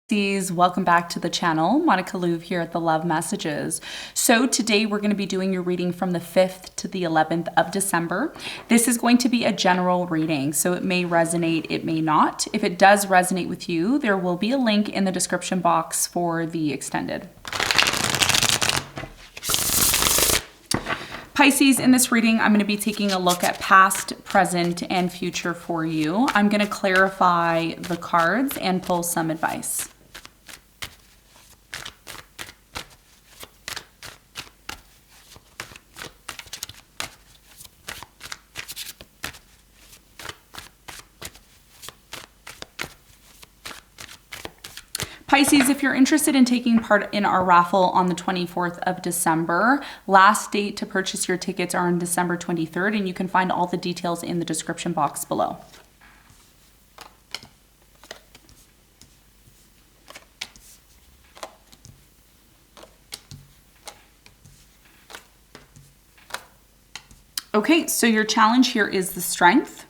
Welcome back to the channel. Monica Louv here at the Love Messages. So today we're going to be doing your reading from the 5th to the 11th of December. This is going to be a general reading, so it may resonate, it may not. If it does resonate with you, there will be a link in the description box for the extended. Pisces, in this reading, I'm going to be taking a look at past, present, and future for you. I'm going to clarify the cards and pull some advice. Pisces, if you're interested in taking part in our raffle on the 24th of December, last date to purchase your tickets are on December 23rd, and you can find all the details in the description box below. Okay, so your challenge here is the strength.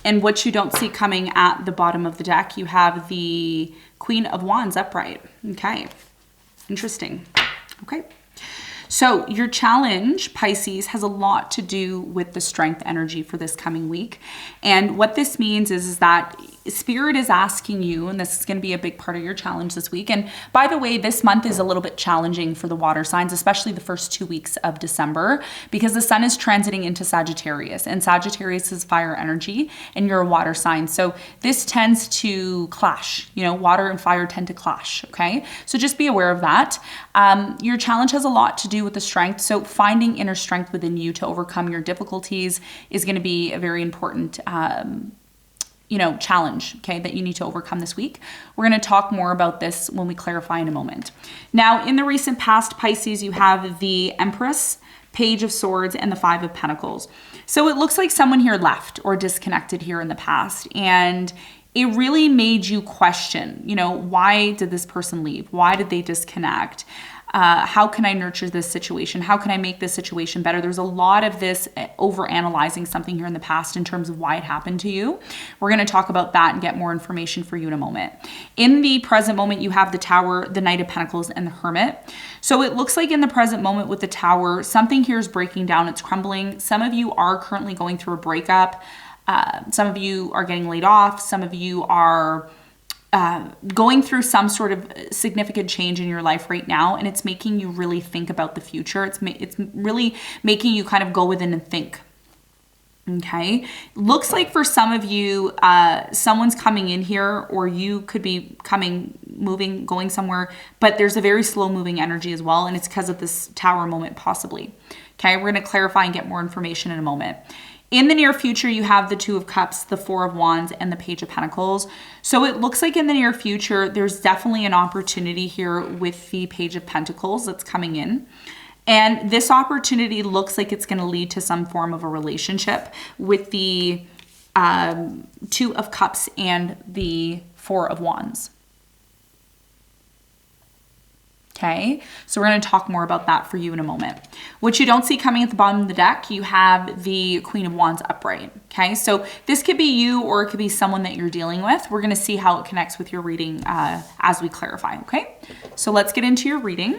And what you don't see coming at the bottom of the deck, you have the Queen of Wands upright. Okay, interesting. Okay, so your challenge, Pisces, has a lot to do with the strength energy for this coming week. And what this means is that Spirit is asking you, and this is going to be a big part of your challenge this week. And by the way, this month is a little bit challenging for the water signs, especially the first 2 weeks of December, because the sun is transiting into Sagittarius, and Sagittarius is fire energy, and you're a water sign. So this tends to clash, you know, water and fire tend to clash. Okay. So just be aware of that. Your challenge has a lot to do with the strength. So finding inner strength within you to overcome your difficulties is going to be a very important, challenge, okay, that you need to overcome this week. We're going to talk more about this when we clarify in a moment. Now, in the recent past, Pisces, you have the Empress, Page of Swords, and the Five of Pentacles. So it looks like someone here left or disconnected here in the past, and it really made you question, why did this person leave? Why did they disconnect? How can I nurture this situation? How can I make this situation better? There's a lot of this over-analyzing something here in the past in terms of why it happened to you. We're going to talk about that and get more information for you in a moment. In the present moment, you have the Tower, the Knight of Pentacles, and the Hermit. So it looks like in the present moment with the Tower, something here is breaking down. It's crumbling. Some of you are currently going through a breakup. Some of you are getting laid off. Some of you are going through some sort of significant change in your life right now, and it's making you really think about the future. It's really making you kind of go within and think. Okay, looks like for some of you, someone's coming in here, or you could be moving, going somewhere, but there's a very slow moving energy as well, and it's because of this Tower moment possibly. Okay, we're going to clarify and get more information in a moment. In the near future, you have the Two of Cups, the Four of Wands, and the Page of Pentacles. So it looks like in the near future, there's definitely an opportunity here with the Page of Pentacles that's coming in. And this opportunity looks like it's going to lead to some form of a relationship with the Two of Cups and the Four of Wands. Okay, so we're going to talk more about that for you in a moment. What you don't see coming at the bottom of the deck, you have the Queen of Wands upright. Okay, so this could be you, or it could be someone that you're dealing with. We're going to see how it connects with your reading as we clarify. Okay, so let's get into your reading.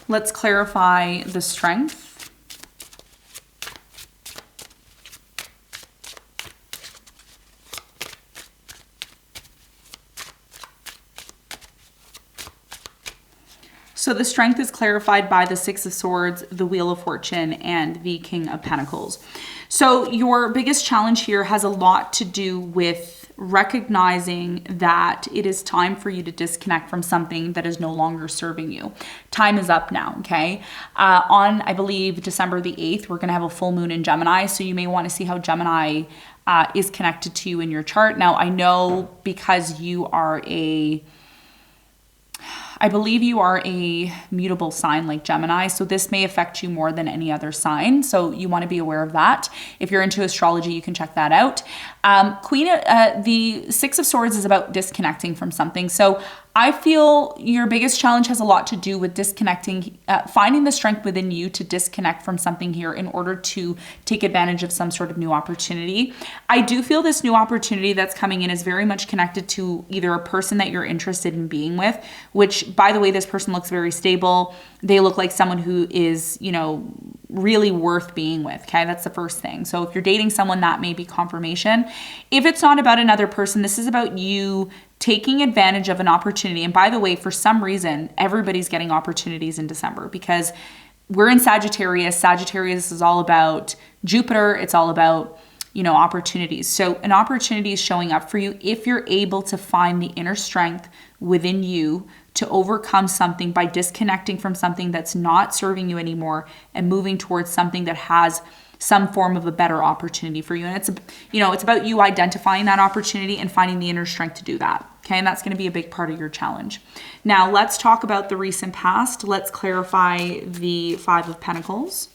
Let's clarify the strength. So the strength is clarified by the Six of Swords, the Wheel of Fortune, and the King of Pentacles. So your biggest challenge here has a lot to do with recognizing that it is time for you to disconnect from something that is no longer serving you. Time is up now, okay? On, I believe, December the 8th, we're going to have a full moon in Gemini, so you may want to see how Gemini is connected to you in your chart. Now, I know because you are I believe you are a mutable sign like Gemini, so this may affect you more than any other sign. So you want to be aware of that. If you're into astrology, you can check that out. The Six of Swords is about disconnecting from something. So I feel your biggest challenge has a lot to do with disconnecting, finding the strength within you to disconnect from something here in order to take advantage of some sort of new opportunity. I do feel this new opportunity that's coming in is very much connected to either a person that you're interested in being with, which, by the way, this person looks very stable. They look like someone who is, you know, really worth being with. Okay, that's the first thing. So if you're dating someone, that may be confirmation. If it's not about another person, this is about you taking advantage of an opportunity. And by the way, for some reason, everybody's getting opportunities in December because we're in Sagittarius. Sagittarius is all about Jupiter. It's all about, you know, opportunities. So an opportunity is showing up for you if you're able to find the inner strength within you to overcome something by disconnecting from something that's not serving you anymore and moving towards something that has some form of a better opportunity for you. And it's, you know, it's about you identifying that opportunity and finding the inner strength to do that. Okay, and that's going to be a big part of your challenge. Now, let's talk about the recent past. Let's clarify the Five of Pentacles.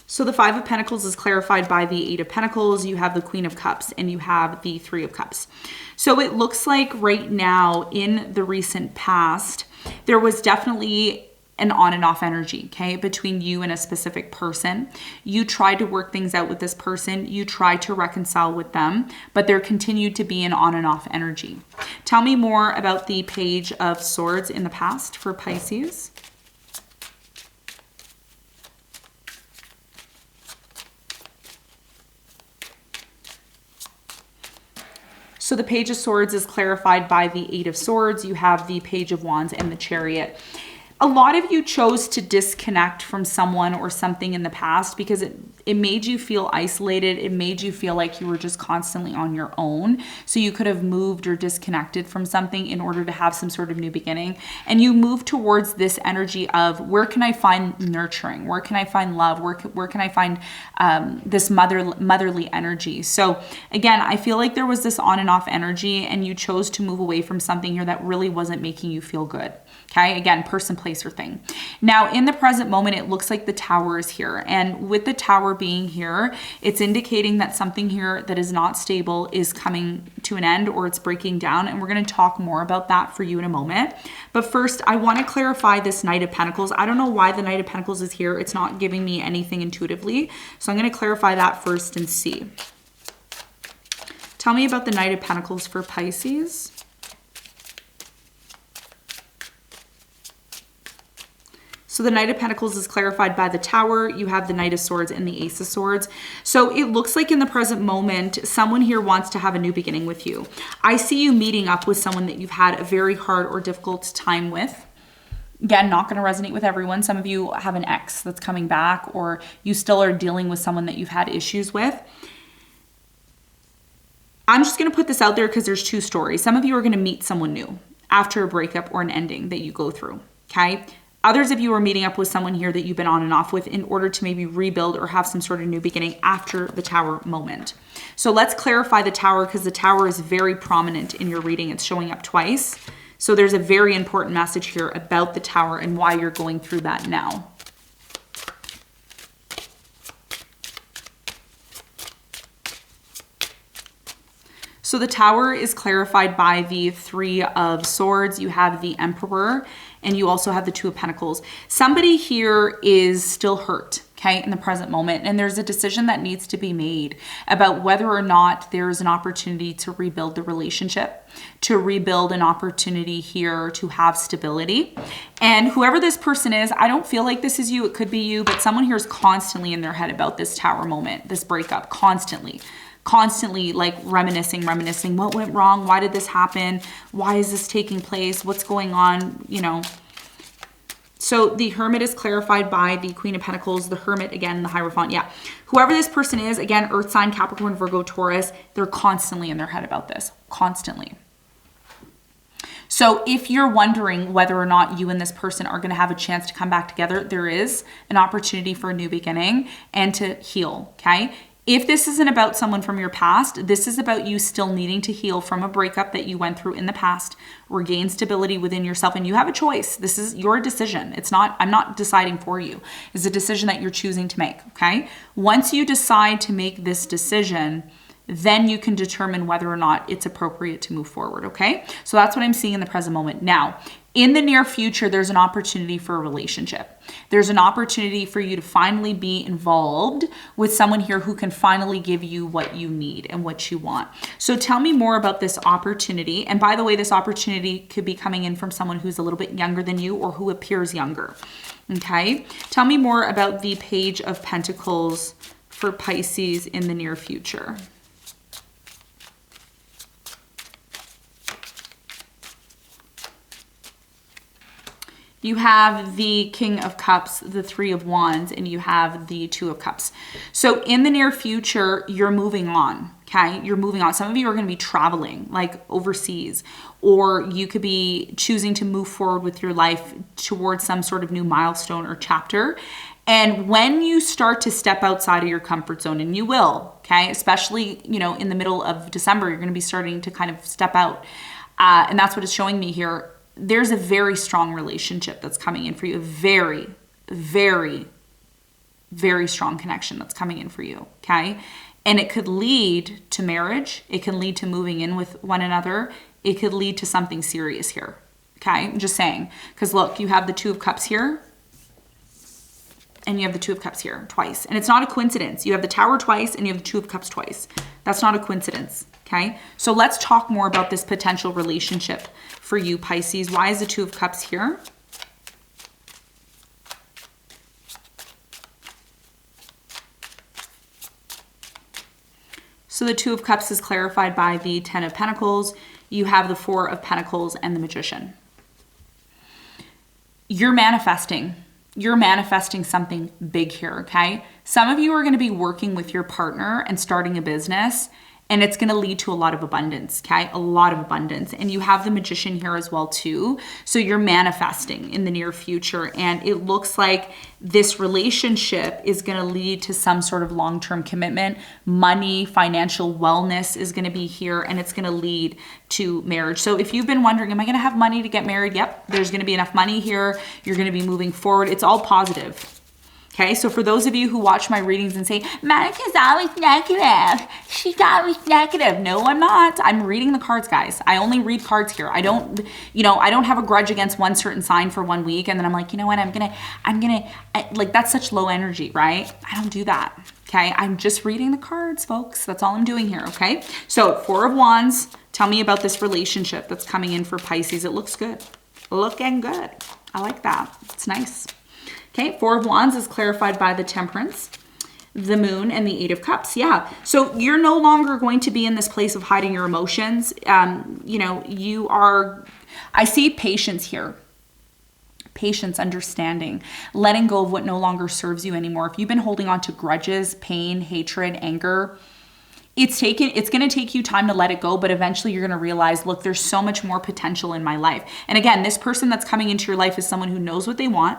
So the Five of Pentacles is clarified by the Eight of Pentacles. You have the Queen of Cups and you have the Three of Cups. So it looks like right now in the recent past, there was definitely an on and off energy, okay, between you and a specific person. You tried to work things out with this person. You tried to reconcile with them, but there continued to be an on and off energy. Tell me more about the Page of Swords in the past for Pisces. So the Page of Swords is clarified by the Eight of Swords. You have the Page of Wands and the Chariot. A lot of you chose to disconnect from someone or something in the past because it made you feel isolated. It made you feel like you were just constantly on your own. So you could have moved or disconnected from something in order to have some sort of new beginning. And you move towards this energy of where can I find nurturing? Where can I find love? Where can I find this motherly energy? So again, I feel like there was this on and off energy and you chose to move away from something here that really wasn't making you feel good. Okay, again, person, place, or thing. Now, in the present moment, it looks like the Tower is here. And with the Tower being here, it's indicating that something here that is not stable is coming to an end or it's breaking down. And we're going to talk more about that for you in a moment. But first, I want to clarify this Knight of Pentacles. I don't know why the Knight of Pentacles is here. It's not giving me anything intuitively. So I'm going to clarify that first and see. Tell me about the Knight of Pentacles for Pisces. So the Knight of Pentacles is clarified by the Tower. You have the Knight of Swords and the Ace of Swords. So it looks like in the present moment, someone here wants to have a new beginning with you. I see you meeting up with someone that you've had a very hard or difficult time with. Again, not going to resonate with everyone. Some of you have an ex that's coming back, or you still are dealing with someone that you've had issues with. I'm just going to put this out there because there's two stories. Some of you are going to meet someone new after a breakup or an ending that you go through, okay? Others of you are meeting up with someone here that you've been on and off with in order to maybe rebuild or have some sort of new beginning after the Tower moment. So let's clarify the Tower because the Tower is very prominent in your reading. It's showing up twice. So there's a very important message here about the Tower and why you're going through that now. So the Tower is clarified by the Three of Swords. You have the Emperor and you also have the Two of Pentacles. Somebody here is still hurt, okay, in the present moment. And there's a decision that needs to be made about whether or not there is an opportunity to rebuild the relationship, to rebuild an opportunity here to have stability. And whoever this person is, I don't feel like this is you. It could be you, but someone here is constantly in their head about this Tower moment, this breakup, constantly like reminiscing, what went wrong? Why did this happen? Why is this taking place? What's going on? You know, so the Hermit is clarified by the Queen of Pentacles, the Hermit, again, the Hierophant. Yeah. Whoever this person is, again, Earth sign, Capricorn, Virgo, Taurus, they're constantly in their head about this, constantly. So if you're wondering whether or not you and this person are going to have a chance to come back together, there is an opportunity for a new beginning and to heal, okay? If this isn't about someone from your past, this is about you still needing to heal from a breakup that you went through in the past, regain stability within yourself, and you have a choice. This is your decision. I'm not deciding for you. It's a decision that you're choosing to make, okay? Once you decide to make this decision, then you can determine whether or not it's appropriate to move forward, okay? So that's what I'm seeing in the present moment. Now, in the near future, there's an opportunity for a relationship. There's an opportunity for you to finally be involved with someone here who can finally give you what you need and what you want. So tell me more about this opportunity. And by the way, this opportunity could be coming in from someone who's a little bit younger than you or who appears younger, okay? Tell me more about the Page of Pentacles for Pisces in the near future. You have the King of Cups, the Three of Wands, and you have the Two of Cups. So in the near future, you're moving on, okay? You're moving on. Some of you are going to be traveling, like overseas, or you could be choosing to move forward with your life towards some sort of new milestone or chapter. And when you start to step outside of your comfort zone, and you will, okay? Especially, in the middle of December, you're going to be starting to kind of step out. And that's what it's showing me here. There's a very strong relationship that's coming in for you. A very, very, very strong connection that's coming in for you, okay? And it could lead to marriage. It can lead to moving in with one another. It could lead to something serious here, okay? I'm just saying. Because look, you have the Two of Cups here. And you have the Two of Cups here twice. And it's not a coincidence. You have the Tower twice and you have the Two of Cups twice. That's not a coincidence, okay? So let's talk more about this potential relationship for you, Pisces. Why is the Two of Cups here? So the Two of Cups is clarified by the Ten of Pentacles. You have the Four of Pentacles and the Magician. You're manifesting. You're manifesting something big here, okay? Some of you are going to be working with your partner and starting a business, and it's going to lead to a lot of abundance, okay? A lot of abundance. And you have the Magician here as well too. So you're manifesting in the near future, and it looks like this relationship is going to lead to some sort of long-term commitment. Money, financial wellness is going to be here, and it's going to lead to marriage. So if you've been wondering, am I going to have money to get married? Yep, there's going to be enough money here. You're going to be moving forward. It's all positive. Okay, so for those of you who watch my readings and say, Monica's always negative. She's always negative. No, I'm not. I'm reading the cards, guys. I only read cards here. I don't have a grudge against one certain sign for 1 week. And then I'm like, you know what? Like, that's such low energy, right? I don't do that. Okay, I'm just reading the cards, folks. That's all I'm doing here, okay? So Four of Wands, tell me about this relationship that's coming in for Pisces. It looks good. Looking good. I like that. It's nice. Okay, Four of Wands is clarified by the Temperance, the Moon, and the Eight of Cups. Yeah, so you're no longer going to be in this place of hiding your emotions. I see patience here. Patience, understanding, letting go of what no longer serves you anymore. If you've been holding on to grudges, pain, hatred, anger, it's going to take you time to let it go, but eventually you're going to realize, look, there's so much more potential in my life. And again, this person that's coming into your life is someone who knows what they want.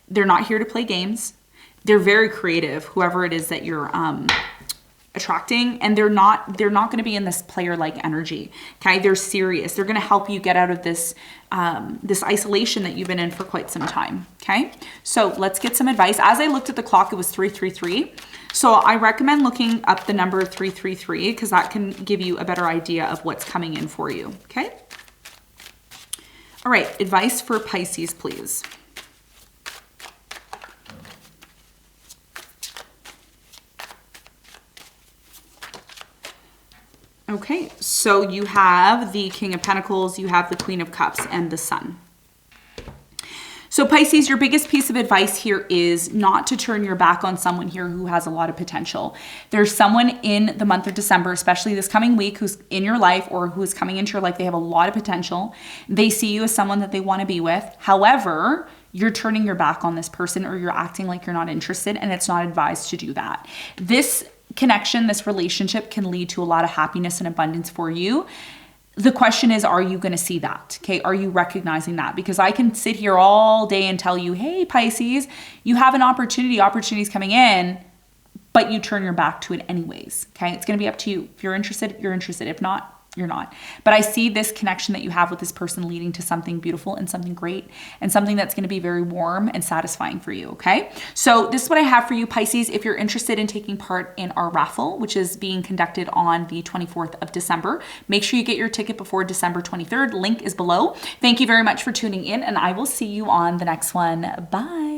They're not here to play games. They're very creative, whoever it is that you're attracting, and they're not going to be in this player-like energy. Okay, they're serious. They're going to help you get out of this this isolation that you've been in for quite some time. Okay, so let's get some advice. As I looked at the clock, it was 333. So I recommend looking up the number 333 because that can give you a better idea of what's coming in for you. Okay. All right, advice for Pisces, please. Okay, so you have the King of Pentacles, you have the Queen of Cups, and the Sun. So Pisces, your biggest piece of advice here is not to turn your back on someone here who has a lot of potential. There's someone in the month of December, especially this coming week, who's in your life or who's coming into your life. They have a lot of potential. They see you as someone that they want to be with. However, you're turning your back on this person, or you're acting like you're not interested, and it's not advised to do that. This connection, this relationship can lead to a lot of happiness and abundance for you. The question is, are you going to see that? Okay, are you recognizing that? Because I can sit here all day and tell you, hey, Pisces, you have an opportunity, opportunities coming in, but you turn your back to it anyways. Okay. It's going to be up to you. If you're interested, you're interested. If not, you're not. But I see this connection that you have with this person leading to something beautiful and something great and something that's going to be very warm and satisfying for you. Okay. So this is what I have for you, Pisces. If you're interested in taking part in our raffle, which is being conducted on the 24th of December, make sure you get your ticket before December 23rd. Link is below. Thank you very much for tuning in, and I will see you on the next one. Bye.